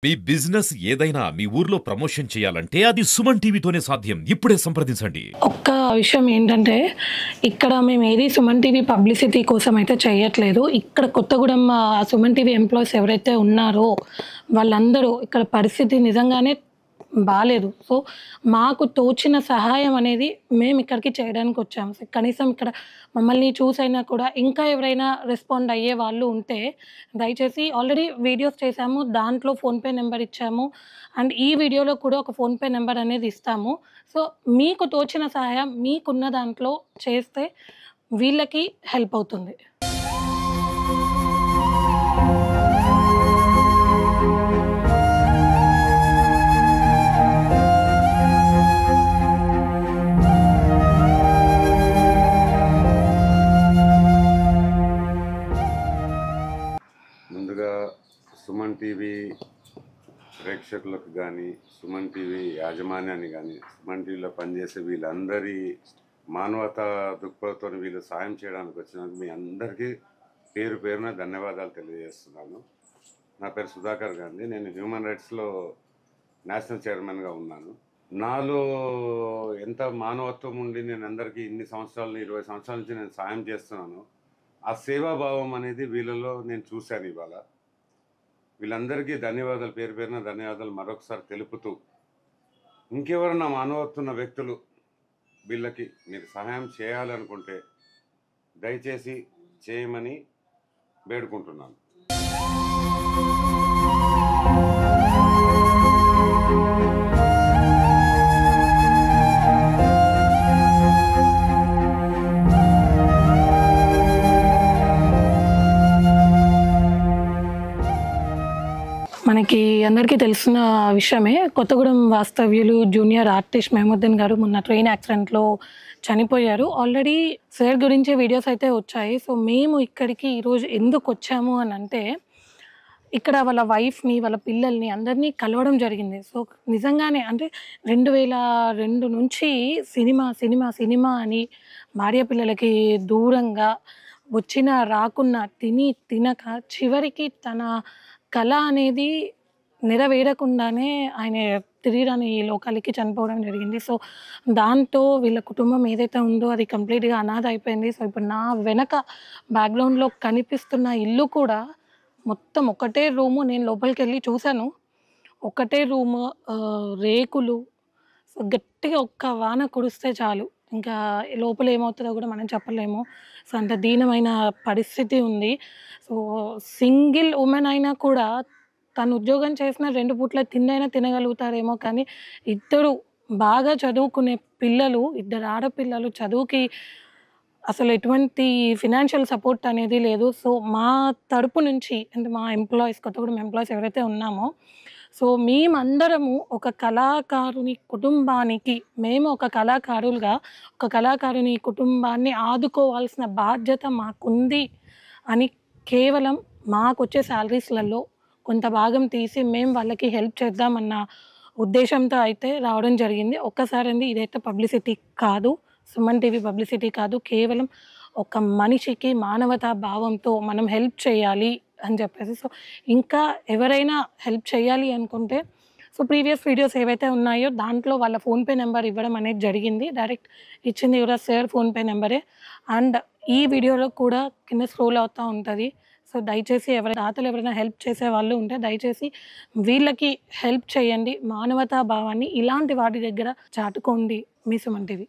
మీ business ఏదైనా మీ ఊర్లో promotion చేయాలంటే అది సుమన్ టీవీతోనే సాధ్యం. ఇప్పుడే సంప్రదించండి. ఒక్క విషయం ఏంటంటే, ఇక్కడ మేమేది సుమన్ టీవీ పబ్లిసిటీ కోసం అయితే చేయట్లేదు. ఇక్కడ కొత్తగూడెం సుమన్ టీవీ ఎంప్లాయీస్ ఎవరైతే ఉన్నారో, వాళ్ళందరూ ఇక్కడ పరిస్థితి నిజంగానే బాలేదు. సో, మాకు తోచిన సహాయం అనేది మేమిక్కడికి చేయడానికొచ్చాము. సో, కనీసం ఇక్కడ మమ్మల్ని చూసైనా కూడా ఇంకా ఎవరైనా రెస్పాండ్ అయ్యే వాళ్ళు ఉంటే, దయచేసి ఆల్రెడీ వీడియోస్ చేశాము. దాంట్లో ఫోన్‌పే నంబర్ ఇచ్చాము. అండ్ ఈ వీడియోలో కూడా ఒక ఫోన్‌పే నంబర్ అనేది ఇస్తాము. సో, మీకు తోచిన సహాయం మీకున్న దాంట్లో చేస్తే వీళ్ళకి హెల్ప్ అవుతుంది. ముందుగా సుమన్ టీవీ ప్రేక్షకులకు కానీ, సుమన్ టీవీ యాజమాన్యాన్ని కానీ, సుమన్ టీవీలో పనిచేసే వీళ్ళందరి మానవతా దృక్పథంతో వీళ్ళు సాయం చేయడానికి వచ్చినందుకు మీ అందరికీ పేరు పేరున ధన్యవాదాలు తెలియజేస్తున్నాను. నా పేరు సుధాకర్ గాంధీ. నేను హ్యూమన్ రైట్స్లో నేషనల్ చైర్మన్గా ఉన్నాను. నాలో ఎంత మానవత్వం ఉండి నేను అందరికీ ఇన్ని సంవత్సరాలు 20 సంవత్సరాల నుంచి నేను సాయం చేస్తున్నాను. ఆ సేవాభావం అనేది వీళ్ళలో నేను చూశాను. ఇవాళ వీళ్ళందరికీ ధన్యవాదాలు, పేరు పేరున ధన్యవాదాలు మరొకసారి తెలుపుతూ, ఇంకెవరన్నా మానవత్తున్న వ్యక్తులు వీళ్ళకి మీరు సహాయం చేయాలనుకుంటే దయచేసి చేయమని వేడుకుంటున్నాను. మనకి అందరికీ తెలిసిన విషయమే. కొత్తగూడెం వాస్తవ్యులు జూనియర్ ఆర్టిస్ట్ మెహమూద్దీన్ గారు మొన్న ట్రైన్ యాక్సిడెంట్లో చనిపోయారు. ఆల్రెడీ సార్ గురించి వీడియోస్ అయితే వచ్చాయి. సో, మేము ఇక్కడికి ఈరోజు ఎందుకు వచ్చాము అని అంటే, ఇక్కడ వాళ్ళ వైఫ్‌ని, వాళ్ళ పిల్లల్ని అందరినీ కలవడం జరిగింది. సో, నిజంగానే అంటే 2002 నుంచి సినిమా, సినిమా, సినిమా అని భార్య పిల్లలకి దూరంగా వచ్చినా రాకున్నా, తిని తినక చివరికి తన కళ అనేది నెరవేరకుండానే ఆయన తిరిగిరాని ఈ లోకాలకి చనిపోవడం జరిగింది. సో, దాంతో వీళ్ళ కుటుంబం ఏదైతే ఉందో అది కంప్లీట్‌గా అనాథ అయిపోయింది. సో, ఇప్పుడు నా వెనక బ్యాక్‌గ్రౌండ్‌లో కనిపిస్తున్న ఇల్లు కూడా మొత్తం ఒకటే రూము. నేను లోపలికెళ్ళి చూశాను. ఒకటే రూము, రేకులు. సో, గట్టిగా ఒక్క వాన కురిస్తే చాలు ఇంకా లోపల ఏమవుతుందో కూడా మనం చెప్పలేము. సో, అంత దీనమైన పరిస్థితి ఉంది. సో, సింగిల్ వుమెన్ అయినా కూడా తను ఉద్యోగం చేసిన 2 పూట్ల తిండైనా తినగలుగుతారేమో, కానీ ఇద్దరు బాగా చదువుకునే పిల్లలు, ఇద్దరు ఆడపిల్లలు చదువుకి అసలు ఎటువంటి ఫినాన్షియల్ సపోర్ట్ అనేది లేదు. సో, మా తరపు నుంచి అంటే మా ఎంప్లాయీస్, కొత్తగూడెం ఎంప్లాయీస్ ఎవరైతే ఉన్నామో, సో, మేమందరము ఒక కళాకారుని కుటుంబానికి, మేము ఒక కళాకారులుగా ఒక కళాకారుని కుటుంబాన్ని ఆదుకోవాల్సిన బాధ్యత మాకుంది అని కేవలం మాకొచ్చే శాలరీస్‌లలో కొంత భాగం తీసి మేము వాళ్ళకి హెల్ప్ చేద్దామన్న ఉద్దేశంతో అయితే రావడం జరిగింది. ఒక్కసారండి, ఇదైతే పబ్లిసిటీ కాదు, సుమన్ టీవీ పబ్లిసిటీ కాదు. కేవలం ఒక మనిషికి మానవతా భావంతో మనం హెల్ప్ చేయాలి అని చెప్పేసి. సో, ఇంకా ఎవరైనా హెల్ప్ చేయాలి అనుకుంటే, సో, ప్రీవియస్ వీడియోస్ ఏవైతే ఉన్నాయో దాంట్లో వాళ్ళ ఫోన్‌పే నంబర్ ఇవ్వడం అనేది జరిగింది. డైరెక్ట్ ఇచ్చింది కూడా సార్ ఫోన్‌పే నంబరే. అండ్ ఈ వీడియోలో కూడా కింద స్క్రోల్ అవుతా ఉంటది. సో, దయచేసి దాతలు ఎవరైనా హెల్ప్ చేసే వాళ్ళు ఉంటే దయచేసి వీళ్ళకి హెల్ప్ చేయండి. మానవతా భావాన్ని ఇలాంటి వాటి దగ్గర చాటుకోండి. మీ సుమన్ టీవీ.